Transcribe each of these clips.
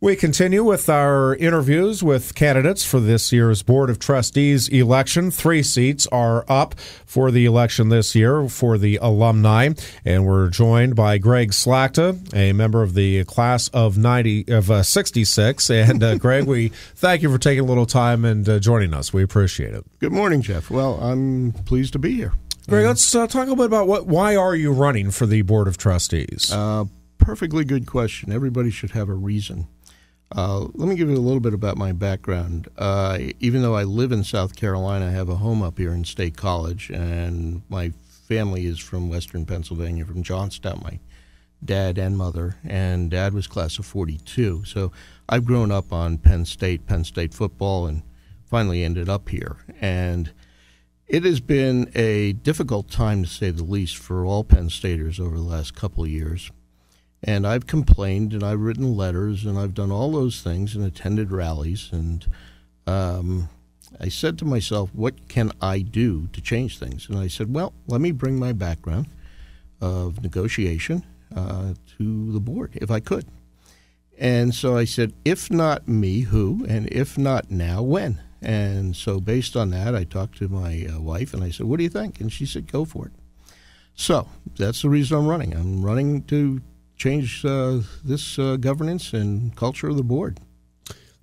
We continue with our interviews with candidates for this year's Board of Trustees election. 3 seats are up for the election this year for the alumni, and we're joined by Greg Slachta, a member of the class of 66. And Greg, we thank you for taking a little time and joining us. We appreciate it. Good morning, Jeff. Well, I'm pleased to be here. Greg, let's talk a little bit about why are you running for the Board of Trustees? Perfectly good question. Everybody should have a reason. Let me give you a little bit about my background. Even though I live in South Carolina, I have a home up here in State College, and my family is from Western Pennsylvania, from Johnstown, my dad and mother, and Dad was class of 42. So I've grown up on Penn State football, and finally ended up here. And it has been a difficult time, to say the least, for all Penn Staters over the last couple of years. And I've complained, and I've written letters, and I've done all those things and attended rallies. And I said to myself, what can I do to change things? And I said, well, let me bring my background of negotiation to the board, if I could. And so I said, if not me, who? And if not now, when? And so based on that, I talked to my wife, and I said, what do you think? And she said, go for it. So that's the reason I'm running. I'm running to change this governance and culture of the board.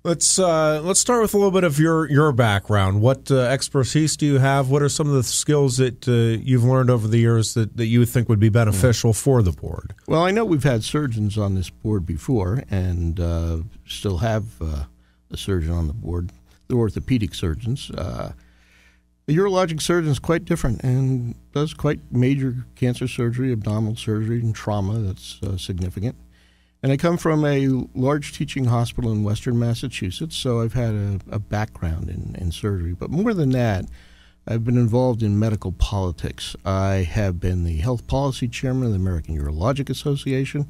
Let's start with a little bit of your background. What expertise do you have? What are some of the skills that you've learned over the years that you would think would be beneficial for the board? Well, I know we've had surgeons on this board before, and still have a surgeon on the board, the orthopedic surgeons. The urologic surgeon is quite different and does quite major cancer surgery, abdominal surgery, and trauma that's significant. And I come from a large teaching hospital in Western Massachusetts, so I've had a background in surgery. But more than that, I've been involved in medical politics. I have been the health policy chairman of the American Urologic Association,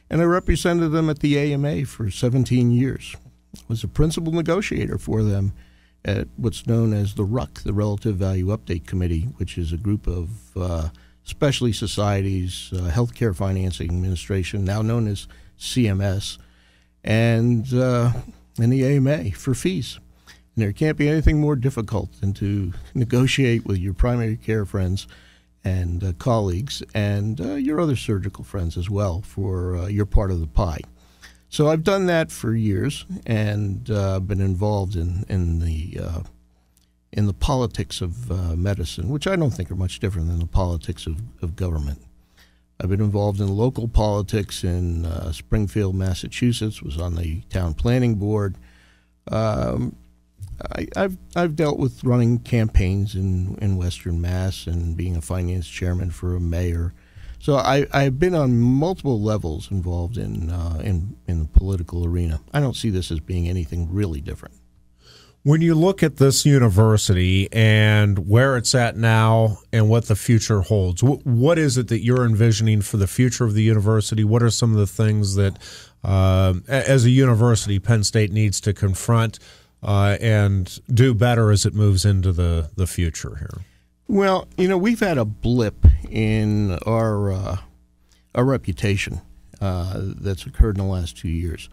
and I represented them at the AMA for 17 years. I was a principal negotiator for them at what's known as the RUC, the Relative Value Update Committee, which is a group of specialty societies, Healthcare Financing Administration, now known as CMS, and the AMA for fees. And there can't be anything more difficult than to negotiate with your primary care friends and colleagues and your other surgical friends as well for your part of the pie. So I've done that for years, and been involved in the politics of medicine, which I don't think are much different than the politics of government. I've been involved in local politics in Springfield, Massachusetts. Was on the town planning board. I've dealt with running campaigns in Western Mass and being a finance chairman for a mayor. So I've been on multiple levels involved in the political arena. I don't see this as being anything really different. When you look at this university and where it's at now and what the future holds, what is it that you're envisioning for the future of the university? What are some of the things that, as a university, Penn State needs to confront and do better as it moves into the future here? Well, we've had a blip in our reputation that's occurred in the last 2 years.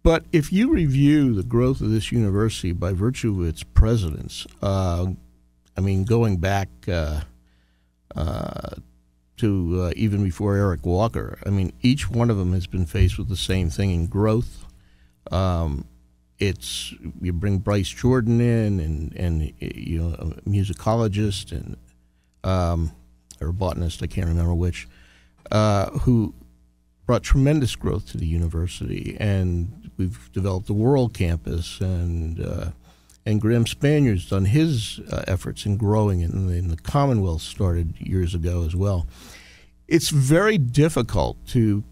But if you review the growth of this university by virtue of its presidents, going back to even before Eric Walker, each one of them has been faced with the same thing in growth. You bring Bryce Jordan in and a musicologist and or a botanist, I can't remember which, who brought tremendous growth to the university. And we've developed the World Campus, and Graham Spaniard's done his efforts in growing it, and the Commonwealth started years ago as well. It's very difficult to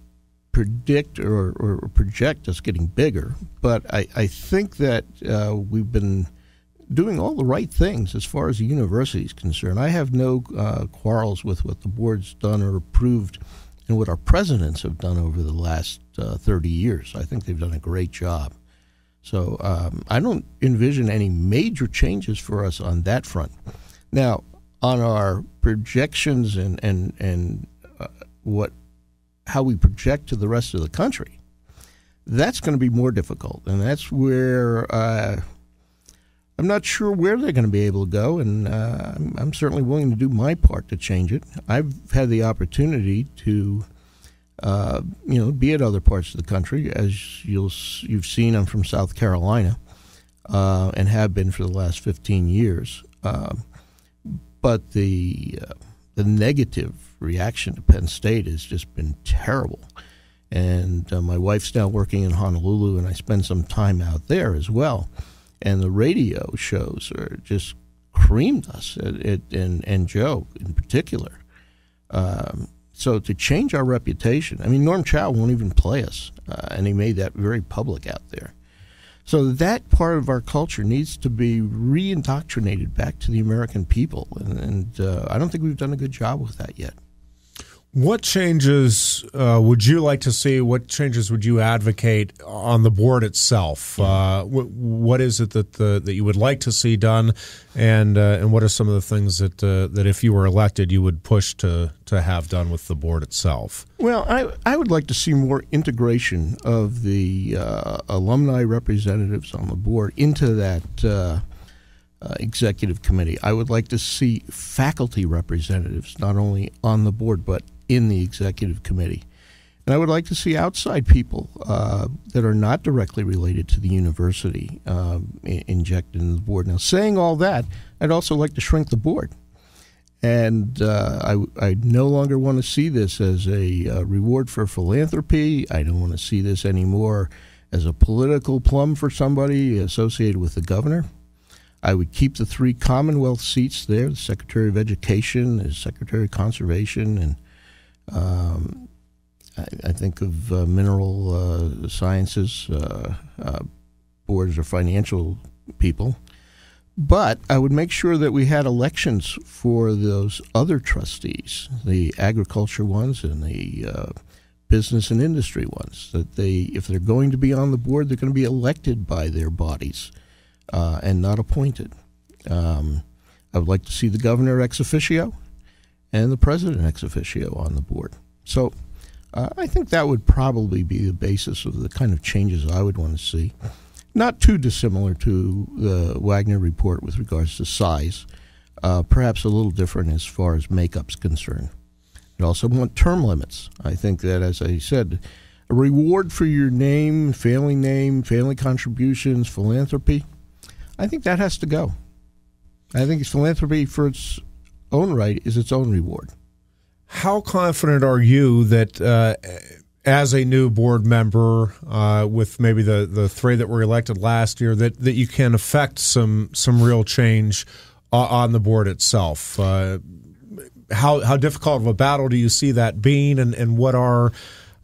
predict or project us getting bigger, but I think that we've been doing all the right things as far as the university is concerned. I have no quarrels with what the board's done or approved and what our presidents have done over the last 30 years. I think they've done a great job. So I don't envision any major changes for us on that front. Now, on our projections and how we project to the rest of the country, That's going to be more difficult, and that's where I'm not sure where they're going to be able to go, and I'm certainly willing to do my part to change it. I've had the opportunity to, be at other parts of the country. As you've seen, I'm from South Carolina, and have been for the last 15 years. But the negative reaction to Penn State has just been terrible. And my wife's now working in Honolulu, and I spend some time out there as well. And the radio shows are just creamed us, and Joe in particular. So to change our reputation, I mean, Norm Chow won't even play us, and he made that very public out there. So that part of our culture needs to be re-indoctrinated back to the American people, and I don't think we've done a good job with that yet. What changes would you like to see? What changes would you advocate on the board itself? What is it that you would like to see done, and what are some of the things that if you were elected you would push to have done with the board itself? Well, I would like to see more integration of the alumni representatives on the board into that executive committee. I would like to see faculty representatives not only on the board but in the executive committee. And I would like to see outside people that are not directly related to the university injected in the board. Now, saying all that, I'd also like to shrink the board. And I no longer want to see this as a reward for philanthropy. I don't want to see this anymore as a political plum for somebody associated with the governor. I would keep the 3 Commonwealth seats there, the Secretary of Education, the Secretary of Conservation, and I think of mineral sciences, boards or financial people. But I would make sure that we had elections for those other trustees, the agriculture ones and the business and industry ones, that if they're going to be on the board, they're going to be elected by their bodies and not appointed. I would like to see the governor ex officio and the president ex officio on the board. So I think that would probably be the basis of the kind of changes I would want to see. Not too dissimilar to the Wagner report with regards to size, perhaps a little different as far as makeup's concerned. I'd also want term limits. I think that, as I said, a reward for your name, family contributions, philanthropy, I think that has to go. I think philanthropy for its own right is its own reward. How confident are you that as a new board member with maybe the 3 that were elected last year that you can affect some real change on the board itself? How difficult of a battle do you see that being, and what's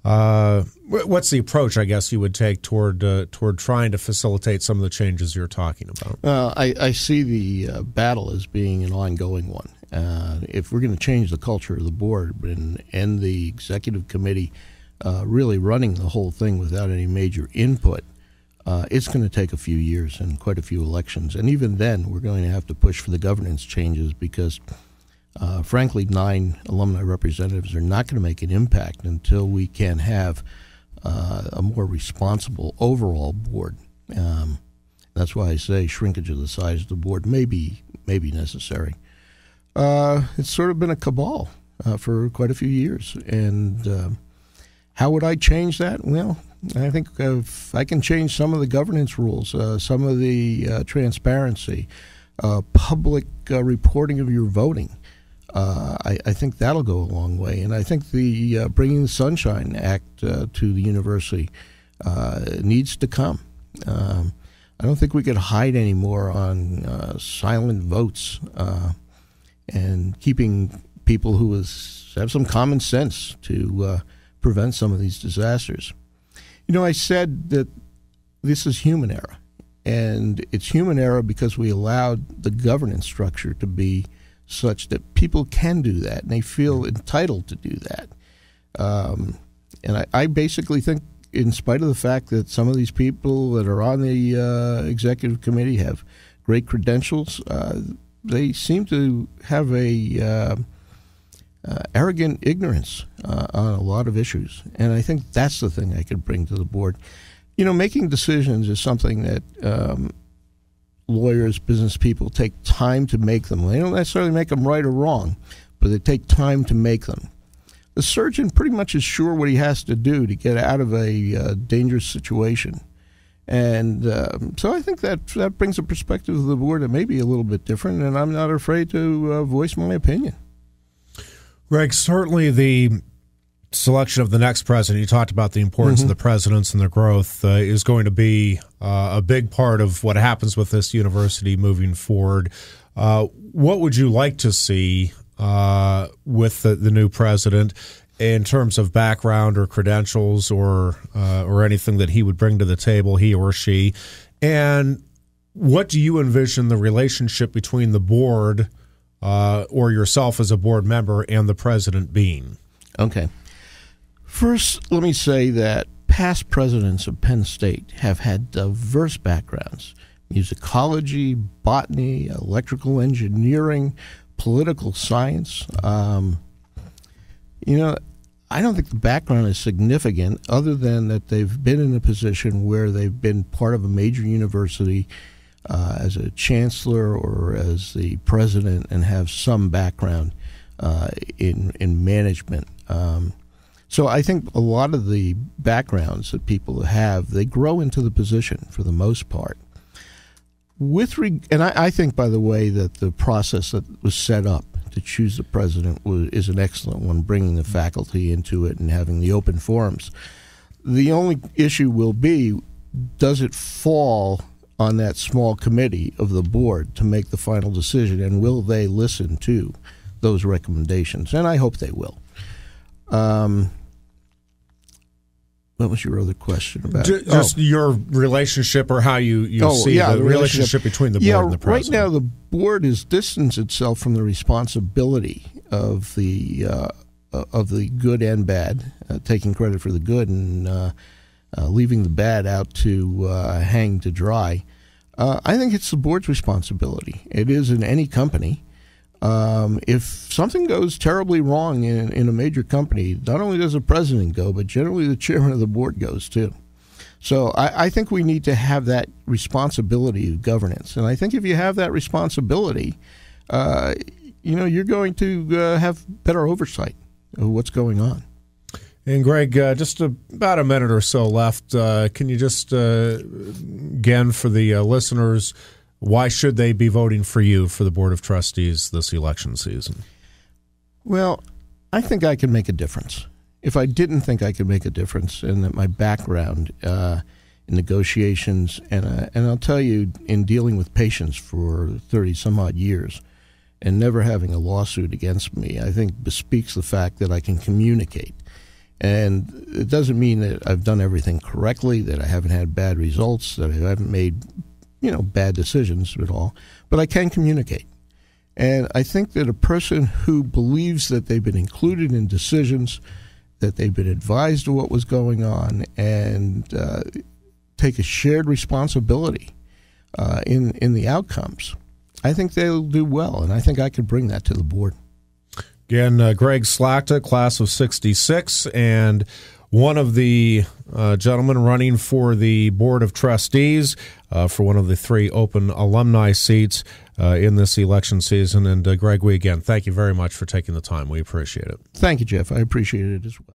the approach, I guess, you would take toward trying to facilitate some of the changes you're talking about? I see the battle as being an ongoing one. If we're going to change the culture of the board and the executive committee really running the whole thing without any major input, it's going to take a few years and quite a few elections. And even then, we're going to have to push for the governance changes because frankly, 9 alumni representatives are not going to make an impact until we can have a more responsible overall board. That's why I say shrinkage of the size of the board may be necessary. It's sort of been a cabal for quite a few years. And how would I change that? Well, I think if I can change some of the governance rules, some of the transparency, public reporting of your voting, I think that'll go a long way. And I think the bringing the Sunshine Act to the university needs to come. I don't think we could hide anymore on silent votes and keeping people who have some common sense to prevent some of these disasters. You know, I said that this is human error, and it's human error because we allowed the governance structure to be such that people can do that, and they feel entitled to do that. And I basically think, in spite of the fact that some of these people that are on the executive committee have great credentials, they seem to have a arrogant ignorance on a lot of issues. And I think that's the thing I could bring to the board. Making decisions is something that lawyers, business people take time to make them. They don't necessarily make them right or wrong, but they take time to make them. The surgeon pretty much is sure what he has to do to get out of a dangerous situation. And so I think that brings a perspective of the board that may be a little bit different, and I'm not afraid to voice my opinion. Greg, certainly the selection of the next president, you talked about the importance of the presidents and their growth, is going to be a big part of what happens with this university moving forward. What would you like to see with the new president in terms of background or credentials or anything that he would bring to the table, he or she? And what do you envision the relationship between the board or yourself as a board member and the president being? Okay. First, let me say that past presidents of Penn State have had diverse backgrounds: musicology, botany, electrical engineering, political science. I don't think the background is significant other than that they've been in a position where they've been part of a major university as a chancellor or as the president and have some background in management. So I think a lot of the backgrounds that people have, they grow into the position for the most part. And I think, by the way, that the process that was set up to choose the president is an excellent one, bringing the faculty into it and having the open forums. The only issue will be, does it fall on that small committee of the board to make the final decision, and will they listen to those recommendations? And I hope they will. What was your other question about? Just your relationship, or how you see the relationship between the board and the president. Right now, the board has distanced itself from the responsibility of the good and bad, taking credit for the good and leaving the bad out to hang to dry. I think it's the board's responsibility. It is in any company. If something goes terribly wrong in a major company, not only does the president go, but generally the chairman of the board goes too. So I think we need to have that responsibility of governance. And I think if you have that responsibility, you're going to have better oversight of what's going on. And Greg, just about a minute or so left. Can you just, again, for the listeners, why should they be voting for you for the Board of Trustees this election season? Well, I think I can make a difference. If I didn't think I could make a difference, and that my background in negotiations, and I'll tell you, in dealing with patients for 30-some-odd years and never having a lawsuit against me, I think bespeaks the fact that I can communicate. And it doesn't mean that I've done everything correctly, that I haven't had bad results, that I haven't made bad decisions at all, but I can communicate. And I think that a person who believes that they've been included in decisions, that they've been advised of what was going on, and take a shared responsibility in the outcomes, I think they'll do well, and I think I could bring that to the board. Again, Greg Slachta, class of 66, and one of the gentlemen running for the Board of Trustees for one of the 3 open alumni seats in this election season. And Greg, we again thank you very much for taking the time. We appreciate it. Thank you, Jeff. I appreciate it as well.